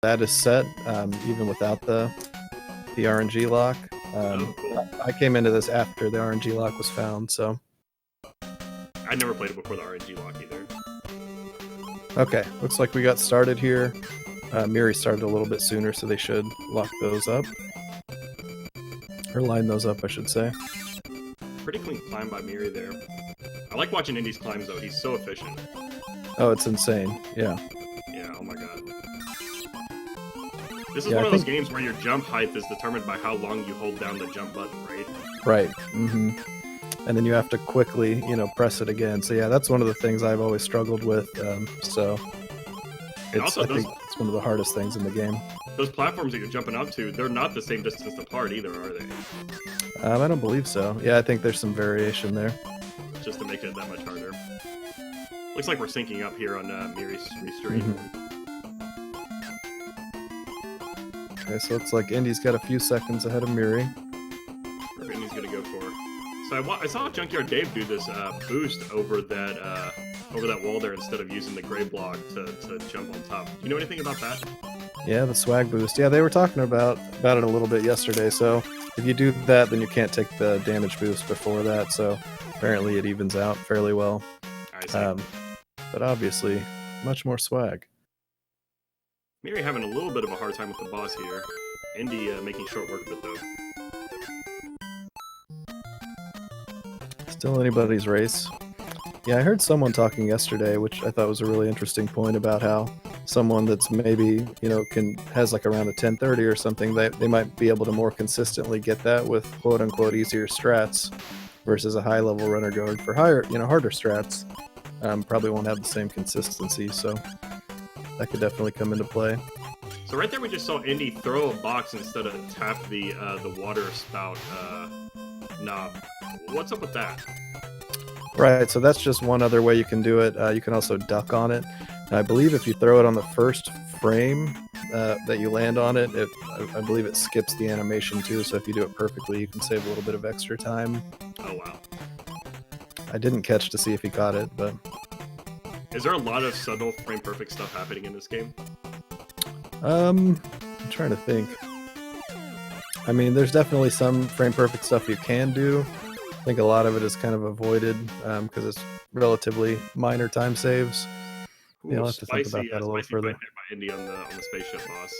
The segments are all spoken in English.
that is set, even without the RNG lock. Cool. I came into this after the RNG lock was found, so. I never played it before the RNG lock either. Okay, looks like we got started here. Miri started a little bit sooner, so they should lock those up. Or line those up, I should say. Pretty clean climb by Miri there. I like watching Indy's climbs, though. He's so efficient. Oh, it's insane. Yeah. Yeah, oh my god. This is one of those games where your jump height is determined by how long you hold down the jump button, right? Right. Mm-hmm. And then you have to quickly, press it again. So yeah, that's one of the things I've always struggled with. So I think it's one of the hardest things in the game. Those platforms that you're jumping up to, they're not the same distance apart either, are they? I don't believe so. Yeah, I think there's some variation there. Just to make it that much harder. Looks like we're syncing up here on Miri's restream. Mm-hmm. Okay, so it looks like Indy's got a few seconds ahead of Miri. Where Indy's gonna go for. So I saw Junkyard Dave do this boost over that wall there instead of using the gray block to jump on top. Do you know anything about that? Yeah, the swag boost. Yeah, they were talking about it a little bit yesterday. So if you do that, then you can't take the damage boost before that. So apparently it evens out fairly well. I see. But obviously, much more swag. Miri having a little bit of a hard time with the boss here. Indy making short work of it, though. Still anybody's race. Yeah, I heard someone talking yesterday, which I thought was a really interesting point about how someone that's maybe, has like around a 1030 or something, they might be able to more consistently get that with quote unquote easier strats versus a high level runner going for harder strats. Probably won't have the same consistency, so that could definitely come into play. So right there we just saw Indy throw a box instead of tap the water spout knob. What's up with that? Right, so that's just one other way you can do it. You can also duck on it. And I believe if you throw it on the first frame that you land on it, I believe it skips the animation too, so if you do it perfectly, you can save a little bit of extra time. Oh, wow. I didn't catch to see if he caught it, but... Is there a lot of subtle frame-perfect stuff happening in this game? I'm trying to think. I mean, there's definitely some frame-perfect stuff you can do. I think a lot of it is kind of avoided because it's relatively minor time saves. Ooh, I'll have to think about that a little further. By Indy on the spaceship boss.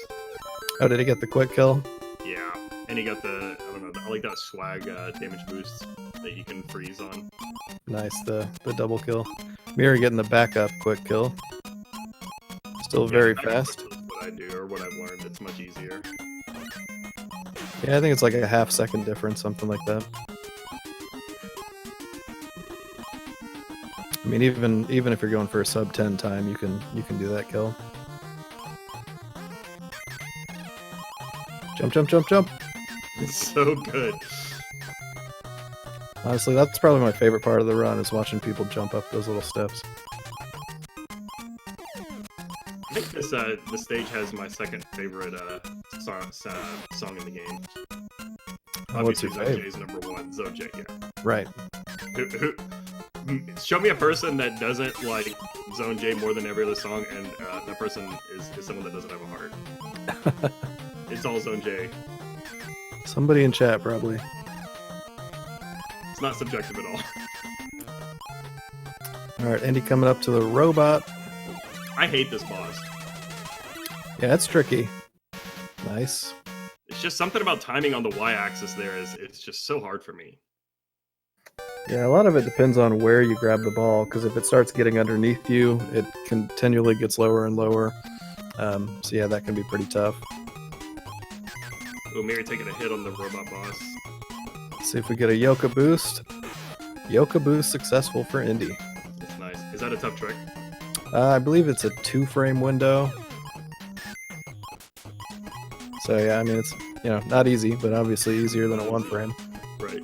Oh, did he get the quick kill? Yeah, and he got the, I don't know, I like that swag damage boost that you can freeze on. Nice, the double kill. Miri getting the backup quick kill. Still very fast. What I do, or what I've learned, it's much easier. Yeah, I think it's like a half-second difference, something like that. I mean, even if you're going for a sub 10 time, you can do that kill. Jump, jump, jump, jump. It's so good. Honestly, that's probably my favorite part of the run, is watching people jump up those little steps. I think this stage has my second favorite song in the game. What's your favorite? Zone J's number one. Zone J, yeah. Right. Show me a person that doesn't like Zone J more than every other song, and that person is someone that doesn't have a heart. It's all Zone J. Somebody in chat, probably. It's not subjective at all. Alright, Indy coming up to the robot. I hate this boss. Yeah, it's tricky. Nice. It's just something about timing on the y-axis there it's just so hard for me. Yeah, a lot of it depends on where you grab the ball, because if it starts getting underneath you, it continually gets lower and lower. So yeah, that can be pretty tough. Oh, Miri taking a hit on the robot boss. Let's see if we get a Yoka boost. Yoka boost successful for Indy. That's nice. Is that a tough trick? I believe it's a 2-frame window. So yeah, I mean, it's not easy, but obviously easier than a 1-frame. Right.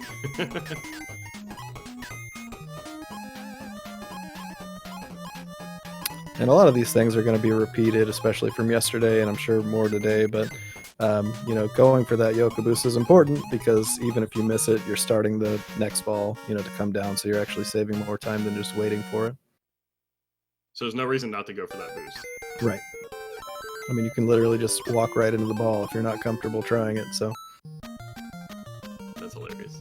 And a lot of these things are going to be repeated, especially from yesterday, and I'm sure more today. But going for that Yoka boost is important, because even if you miss it, you're starting the next ball, to come down, so you're actually saving more time than just waiting for it. So there's no reason not to go for that boost. Right. I mean, you can literally just walk right into the ball if you're not comfortable trying it. So That's hilarious.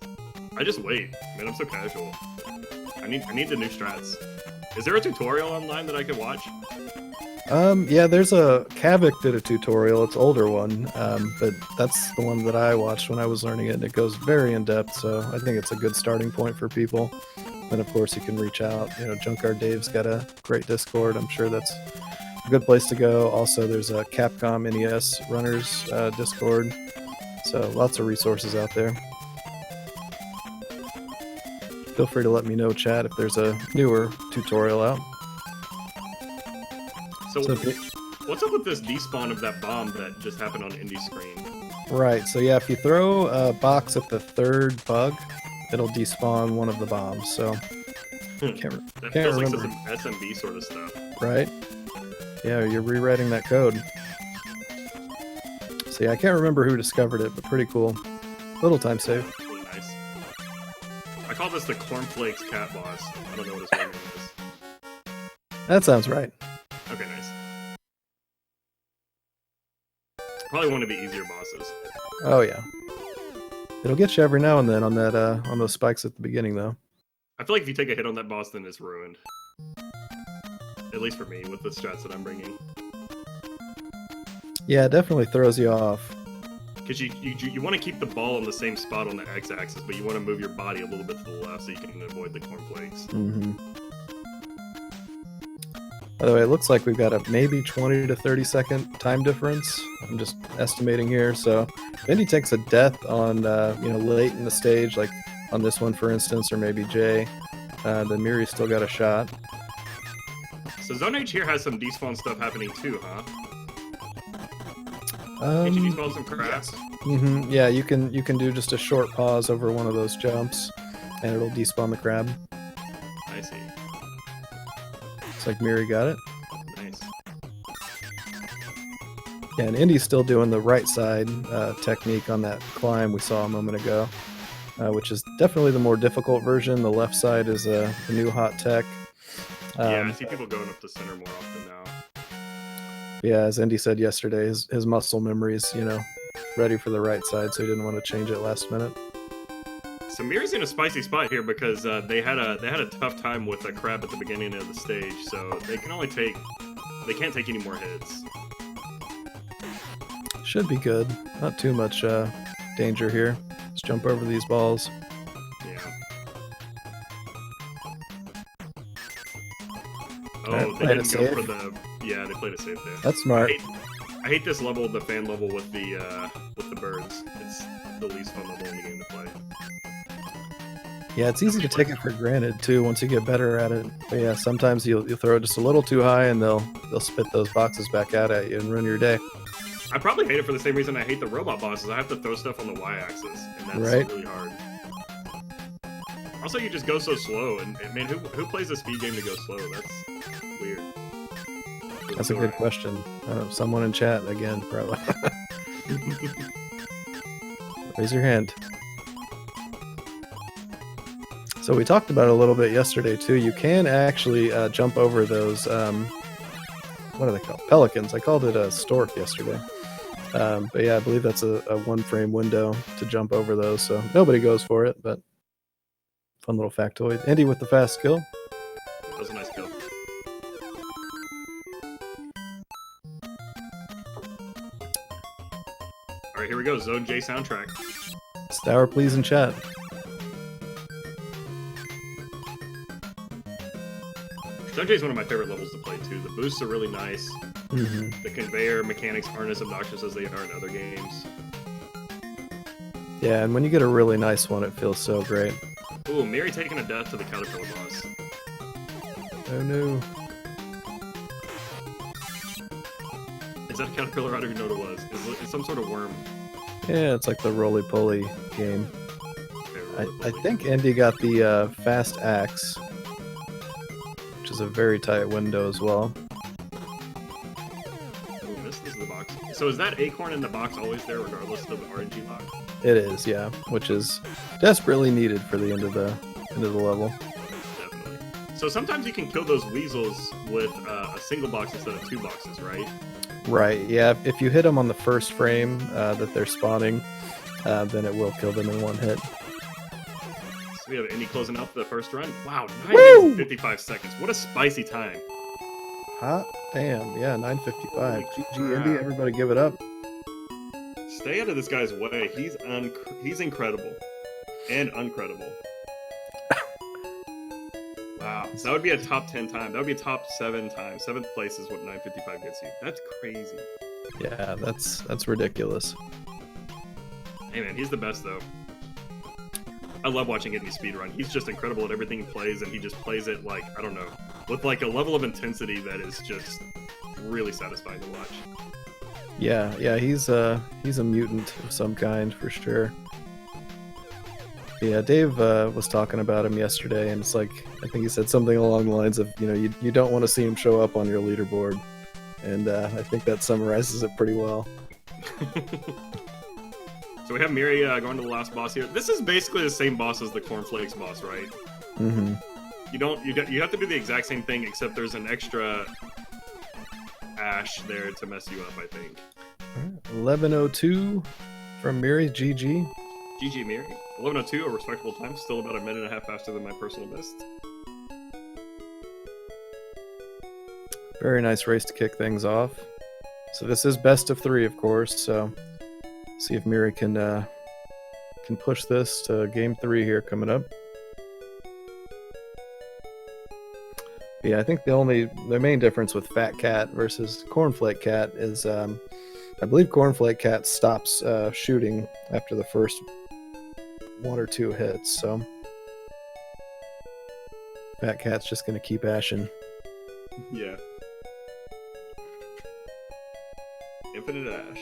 I just wait, man. I'm so casual. I need the new strats. Is there a tutorial online that I could watch? Yeah, there's a Kavik did a tutorial. It's an older one, but that's the one that I watched when I was learning it, and it goes very in depth. So I think it's a good starting point for people. And of course, you can reach out. You know, Junkyard Dave's got a great Discord. I'm sure that's a good place to go. Also, there's a Capcom NES Runners Discord. So lots of resources out there. Feel free to let me know, chat, if there's a newer tutorial out. So So, what's up with this despawn of that bomb that just happened on Indy's screen? right, so yeah, if you throw a box at the third bug, it'll despawn one of the bombs. So That can't feels like remember. some SMB sort of stuff. Right? Yeah, you're rewriting that code. So yeah, I can't remember who discovered it, but pretty cool. Little time save. Really nice. I call this the Cornflakes cat boss. I don't know what his real name is. That sounds right. Okay, nice. Probably one of the easier bosses. Oh yeah. It'll get you every now and then on that on those spikes at the beginning though. I feel like if you take a hit on that boss, then it's ruined. At least for me, with the strats that I'm bringing. Yeah, it definitely throws you off. Because you want to keep the ball on the same spot on the x-axis, but you want to move your body a little bit to the left so you can avoid the cornflakes. Mm-hmm. By the way, it looks like we've got a maybe 20 to 30 second time difference. I'm just estimating here. So if Indy takes a death on late in the stage, like on this one for instance, or maybe Jay, then Miri's still got a shot. So Zone H here has some despawn stuff happening too, huh? Can you despawn some crabs? Mm-hmm. Yeah, you can do just a short pause over one of those jumps, and it'll despawn the crab. I see. It's like Miri got it. Nice. Yeah, and Indy's still doing the right side technique on that climb we saw a moment ago, which is definitely the more difficult version. The left side is the new hot tech. Yeah, I see people going up the center more often now. Yeah, as Indy said yesterday, his muscle memory's, ready for the right side, so he didn't want to change it last minute. So Miri's in a spicy spot here because they had a tough time with a crab at the beginning of the stage, so they can't take any more hits. Should be good. Not too much danger here. Let's jump over these balls. Yeah. Alright, Oh, they played didn't it go safe. for the. Yeah, they played it safe there. That's smart. I hate this level, the fan level with the birds. It's the least fun level in the game to play. Yeah, it's easy to take it for granted too once you get better at it. But yeah, sometimes you'll throw it just a little too high and they'll spit those boxes back out at you and ruin your day. I probably hate it for the same reason I hate the robot bosses. I have to throw stuff on the y-axis, and that's Right. really hard. Also, you just go so slow, and man, who plays a speed game to go slow? That's weird. That's a good question. Someone in chat again, probably. Raise your hand. So we talked about it a little bit yesterday too. You can actually jump over those. What are they called? Pelicans. I called it a stork yesterday. But yeah, I believe that's a 1-frame window to jump over those. So nobody goes for it, but fun little factoid. Andy with the fast skill. That was a nice kill. Alright, here we go. Zone J soundtrack. Stour, please, in chat. Zone J is one of my favorite levels to play too. The boosts are really nice. Mm-hmm. The conveyor mechanics aren't as obnoxious as they are in other games. Yeah, and when you get a really nice one, it feels so great. Ooh, Miri taking a death to the caterpillar boss. Oh no. Is that a caterpillar? I don't even know what it was. It's some sort of worm. Yeah, it's like the roly-poly game. Okay, I think Andy got the fast axe, which is a very tight window as well. Ooh, this is the box. So is that acorn in the box always there regardless of the RNG lock? It is, yeah, which is desperately needed for the end of the level. Definitely. So sometimes you can kill those weasels with a single box instead of 2 boxes, right? Right. Yeah. If you hit them on the first frame that they're spawning, then it will kill them in one hit. So we have Indy closing up the first run. Wow, 9 Woo! minutes and 55 seconds. What a spicy time. Hot damn. Yeah, 9:55. Holy GG Indy. crap. Everybody give it up. Stay out of this guy's way. He's incredible and uncredible. Wow. So that would be a top 10 time. That would be a top 7 time. 7th place is what 9:55 gets you. That's crazy. Yeah, that's ridiculous. Hey man, he's the best though. I love watching Indy speedrun. He's just incredible at everything he plays, and he just plays it like, I don't know, with like a level of intensity that is just really satisfying to watch. Yeah, he's a mutant of some kind for sure. Yeah, Dave was talking about him yesterday, and it's like, I think he said something along the lines of, you don't want to see him show up on your leaderboard, and I think that summarizes it pretty well. So we have Miri going to the last boss here. This is basically the same boss as the Cornflakes boss, right? Mm-hmm. You have to do the exact same thing, except there's an extra ash there to mess you up, I think. 11:02 from Miri. GG. GG Miri. 11:02, a respectable time, still about a minute and a half faster than my personal best. Very nice race to kick things off. So this is best of 3, of course. So see if Miri can push this to game 3 here coming up. Yeah, I think the main difference with Fat Cat versus Cornflake Cat is I believe Cornflake Cat stops shooting after the first 1 or 2 hits. So Fat Cat's just gonna keep ashing. Yeah. Infinite ash.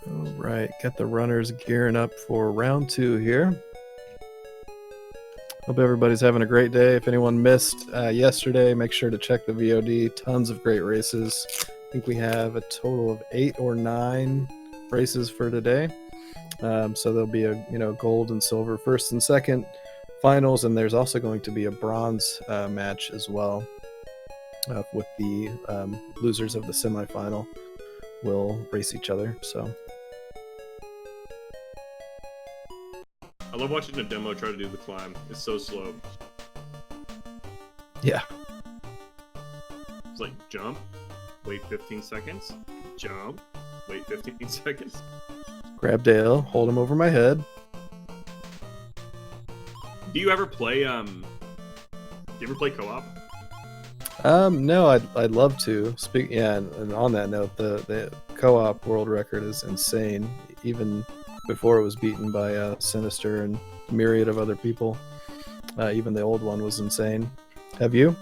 All right, got the runners gearing up for round 2 here. Hope everybody's having a great day. If anyone missed yesterday, make sure to check the VOD. Tons of great races. I think we have a total of 8 or 9 races for today. So there'll be a gold and silver first and second finals, and there's also going to be a bronze match as well with the losers of the semifinal will race each other. So I love watching a demo try to do the climb. It's so slow. yeah. It's like jump, wait 15 seconds, jump, wait 15 seconds. Grab Dale, hold him over my head. Do you ever play co-op? No, I'd love to. And on that note, the co-op world record is insane. Even before it was beaten by Sinister and a myriad of other people. Even the old one was insane. Have you?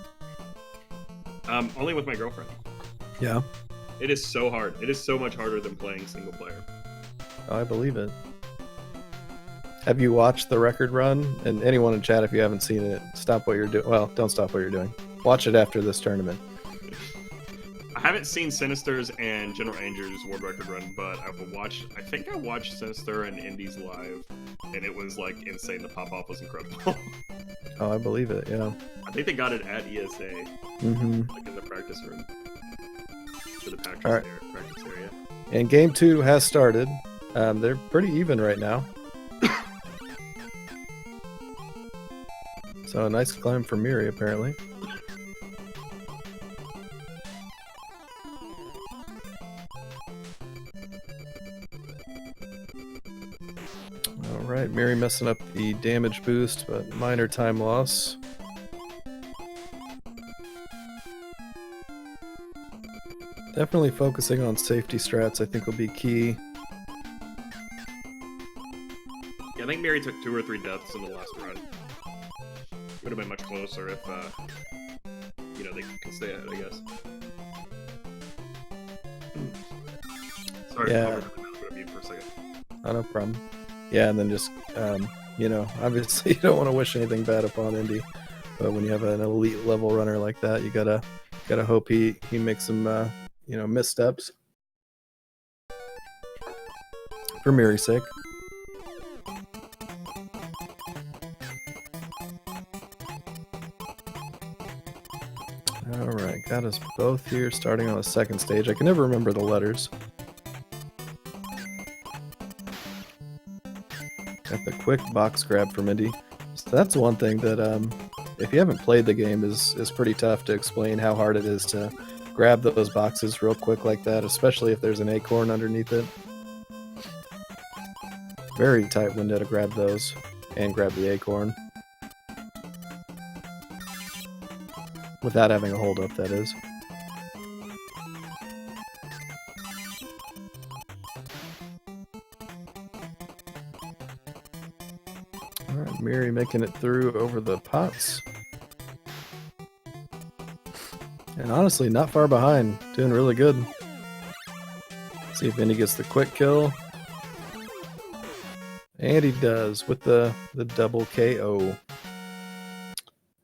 Only with my girlfriend. Yeah. It is so hard. It is so much harder than playing single player. Oh, I believe it. Have you watched the record run? And anyone in chat, if you haven't seen it, stop what you're doing. Well, don't stop what you're doing. Watch it after this tournament. I haven't seen Sinister's and General Anger's world record run, but I think I watched Sinister and Indy's live, and it was like insane. The pop-off was incredible. Oh, I believe it, yeah. I think they got it at ESA, like in the practice room. To the practice area. And game 2 has started. They're pretty even right now. So a nice climb for Miri, apparently. Alright, Miri messing up the damage boost, but minor time loss. Definitely focusing on safety strats, I think, will be key. Yeah, I think Miri took 2 or 3 deaths in the last run. Would have been much closer if, they can stay ahead, I guess. Sorry, Yeah. I'm going to mute for a second. Oh, no problem. Yeah, and then just, obviously you don't want to wish anything bad upon Indy, but when you have an elite level runner like that, you gotta hope he makes some, missteps. For Miri's sake. Alright, got us both here, starting on the second stage. I can never remember the letters. Got the quick box grab from Indy. So that's one thing that, if you haven't played the game, is pretty tough to explain how hard it is to grab those boxes real quick like that, especially if there's an acorn underneath it. Very tight window to grab those, and grab the acorn. Without having a hold up, that is. Alright, Miri making it through over the pots. And honestly, not far behind. Doing really good. See if Indy gets the quick kill. And he does with the double KO.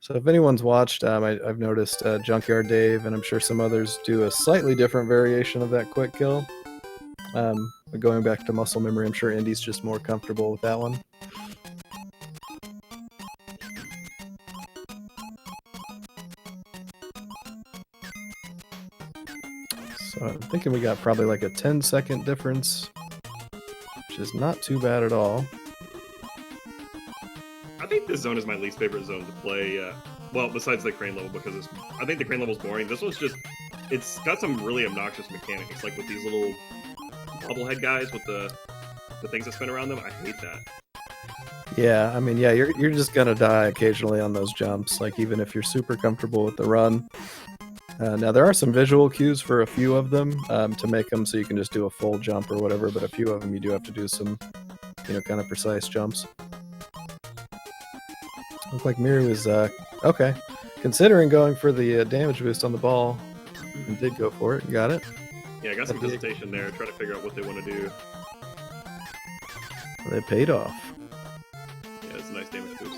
So if anyone's watched, I've noticed Junkyard Dave, and I'm sure some others do a slightly different variation of that quick kill. But going back to muscle memory, I'm sure Indy's just more comfortable with that one. So I'm thinking we got probably like a 10-second difference, which is not too bad at all. I think this zone is my least favorite zone to play. Well, besides the crane level, because I think the crane level's boring. This one's just, it's got some really obnoxious mechanics, like with these little bobblehead guys with the things that spin around them. I hate that. Yeah, I mean, yeah, you're just gonna die occasionally on those jumps, like even if you're super comfortable with the run. Now there are some visual cues for a few of them to make them so you can just do a full jump or whatever, but a few of them you do have to do some, kind of precise jumps. Looked like Miri was okay, considering going for the damage boost on the ball, and did go for it. Got it. Yeah, I got some hesitation there, trying to figure out what they want to do. They paid off. Yeah, it's a nice damage boost.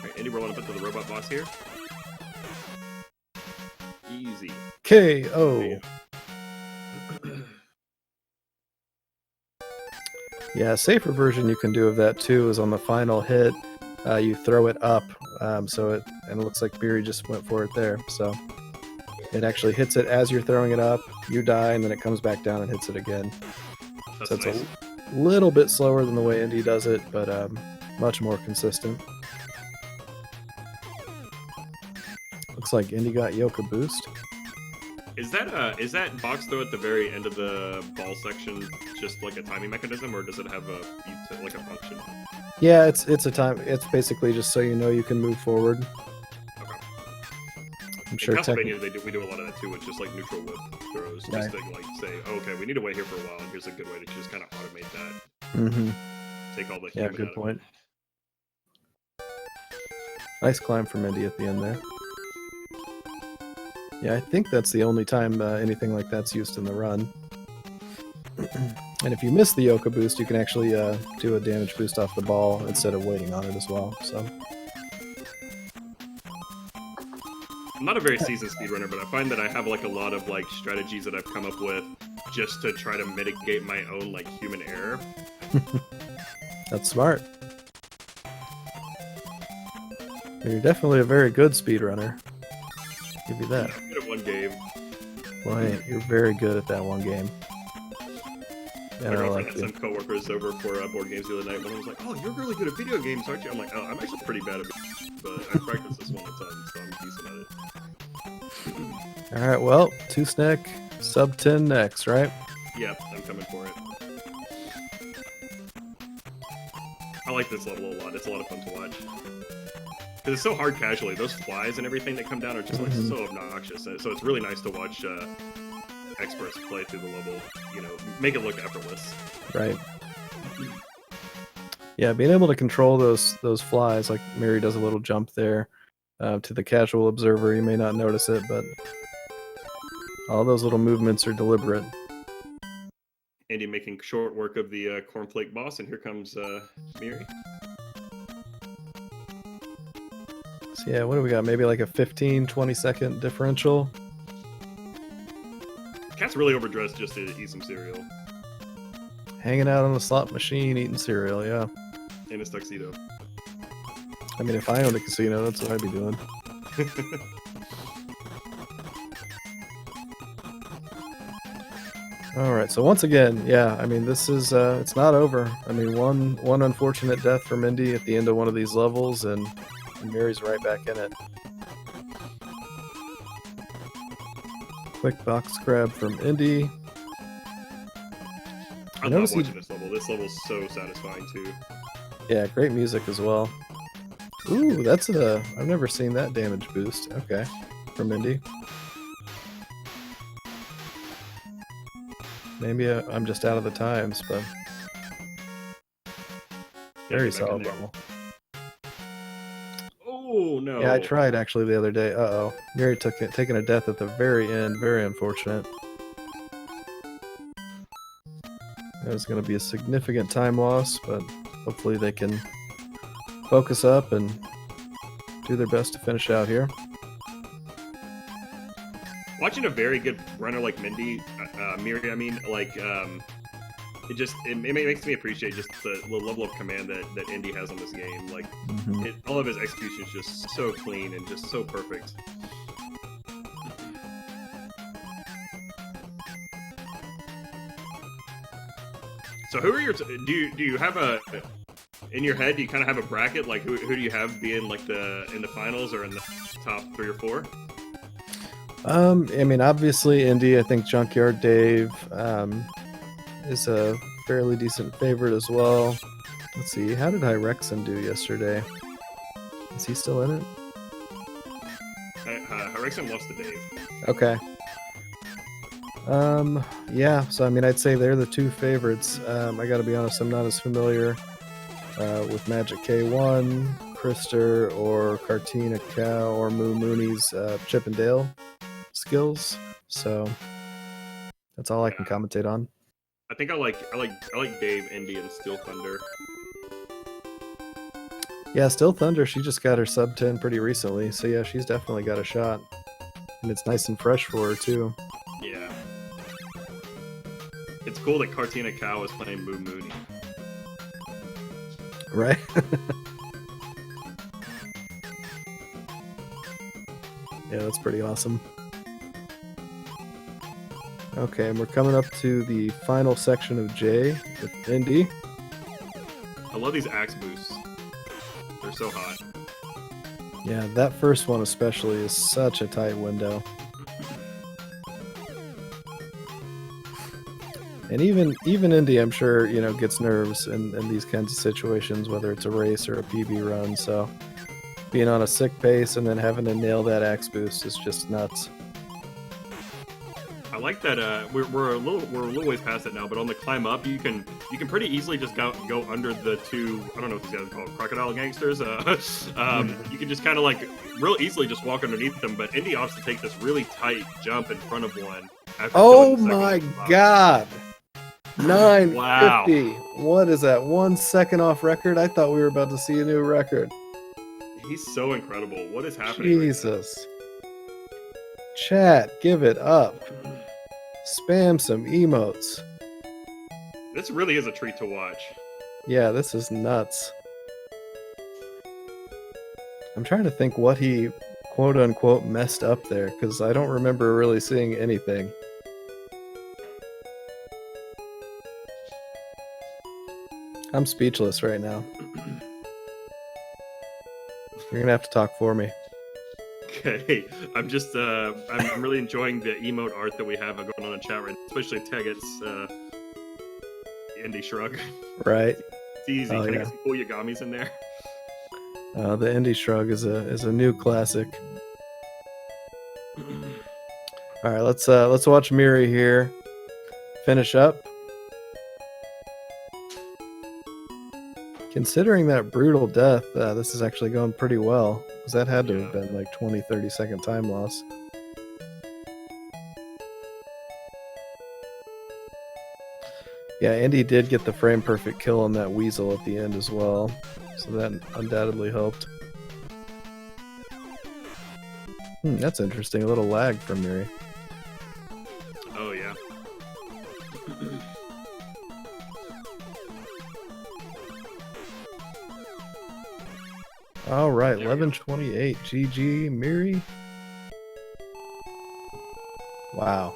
Alright, Indy, we're rolling up into the robot boss here. Easy. KO. Yeah, a safer version you can do of that too is on the final hit, you throw it up, and it looks like Miri just went for it there. So it actually hits it as you're throwing it up, you die, and then it comes back down and hits it again. That's so it's nice. a little bit slower than the way Indy does it, but much more consistent. Looks like Indy got Yoka boost. Is that box throw at the very end of the ball section just like a timing mechanism, or does it have a function? Yeah, it's a time. It's basically just so you know you can move forward. Okay. I'm sure. In Castlevania, we do a lot of that too. It's just like neutral whip throws, just to like say, oh, okay, we need to wait here for a while, and here's a good way to just kind of automate that. Mm-hmm. Take all the yeah, good point. Nice climb from Indy at the end there. Yeah, I think that's the only time anything like that's used in the run. And if you miss the Yoka boost, you can actually do a damage boost off the ball instead of waiting on it as well. So I'm not a very seasoned speedrunner, but I find that I have like a lot of like strategies that I've come up with just to try to mitigate my own like human error. That's smart. You're definitely a very good speedrunner. Give you that. I'm good at one game. Well, hey, you're very good at that one game. My girlfriend had some coworkers over for board games the other night when I was like, "Oh, you're really good at video games, aren't you?" I'm like, "Oh, I'm actually pretty bad at it, but I practice this one a ton, so I'm decent at it." All right, well, 2-snack, sub 10 next, right? Yeah, I'm coming for it. I like this level a lot. It's a lot of fun to watch. Because it's so hard casually. Those flies and everything that come down are just like so obnoxious. So it's really nice to watch experts play through the level, make it look effortless. Right. Yeah, being able to control those flies, like Miri does a little jump there. To the casual observer, you may not notice it, but all those little movements are deliberate. Andy making short work of the cornflake boss, and here comes Miri. So yeah, what do we got? Maybe like a 15-20 second differential. Cat's really overdressed just to eat some cereal. Hanging out on the slot machine, eating cereal, yeah. In his tuxedo. I mean, if I owned a casino, that's what I'd be doing. All right. So once again, yeah. I mean, this is it's not over. I mean, one unfortunate death from Indy at the end of one of these levels, and Miri's right back in it. Quick box grab from Indy. I love watching this level. This level's so satisfying too. Yeah, great music as well. Ooh, that's I've never seen that damage boost. Okay, from Indy. Maybe I'm just out of the times, but very solid level. Oh no! Yeah, I tried actually the other day. Uh-oh, Miri taking a death at the very end. Very unfortunate. There's going to be a significant time loss, but hopefully they can focus up and do their best to finish out here. Watching a very good runner like Miri, I mean, like, it makes me appreciate just the level of command that Indy has on this game. Like, all of his execution is just so clean and just so perfect. So who are your? Do you have in your head? Do you kind of have a bracket? Like who do you have being like in the finals or in the top 3 or 4? I mean, obviously Indy. I think Junkyard Dave is a fairly decent favorite as well. Let's see, how did Hyrexen do yesterday? Is he still in it? Hyrexen lost to Dave. Okay. Yeah, so I mean, I'd say they're the 2 favorites. I gotta be honest, I'm not as familiar with Magic K1, Krister, or Cartina Cow, or Moo Mooney's Chip and Dale skills. So that's all I can commentate on. I think I like Dave, Indy, and Steel Thunder. Yeah, Steel Thunder, she just got her sub 10 pretty recently, so yeah, she's definitely got a shot. And it's nice and fresh for her too. Yeah. It's cool that Cartina Cow is playing Moo Mooney. Right? Yeah, that's pretty awesome. Okay, and we're coming up to the final section of J with Indy. I love these axe boosts. They're so hot. Yeah, that first one especially is such a tight window. And even Indy, I'm sure, you know, gets nerves in these kinds of situations, whether it's a race or a PB run. So being on a sick pace and then having to nail that axe boost is just nuts. I like that. We're a little ways past it now, but on the climb up, you can pretty easily just go under the 2. I don't know what these guys are called, crocodile gangsters. You can just kind of like real easily just walk underneath them. But Indy opts to take this really tight jump in front of one. Oh my god! 950. Wow. What is that? 1 second off record? I thought we were about to see a new record. He's so incredible. What is happening? Jesus. Chat, give it up. Spam some emotes. This really is a treat to watch. Yeah, this is nuts. I'm trying to think what he quote unquote messed up there, because I don't remember really seeing anything. I'm speechless right now. You're gonna have to talk for me. Okay, I'm just I'm really enjoying the emote art that we have going on in chat right now, especially Teggets, Indy Shrug. Right. It's easy. Can I get some cool Yagamis in there? The Indy Shrug is a new classic. All right, let's watch Miri here finish up. Considering that brutal death, this is actually going pretty well, because that had to have been like 20-30 second time loss. Yeah, Indy did get the frame perfect kill on that weasel at the end as well, so that undoubtedly helped. That's interesting, a little lag from Miri. Oh yeah. All right, 11:28. GG, Miri. Wow.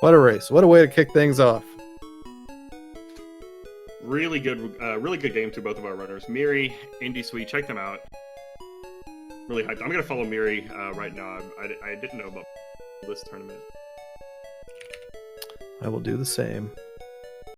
What a race. What a way to kick things off. Really good game to both of our runners. Miri, EndySWE, check them out. Really hyped. I'm going to follow Miri right now. I didn't know about this tournament. I will do the same.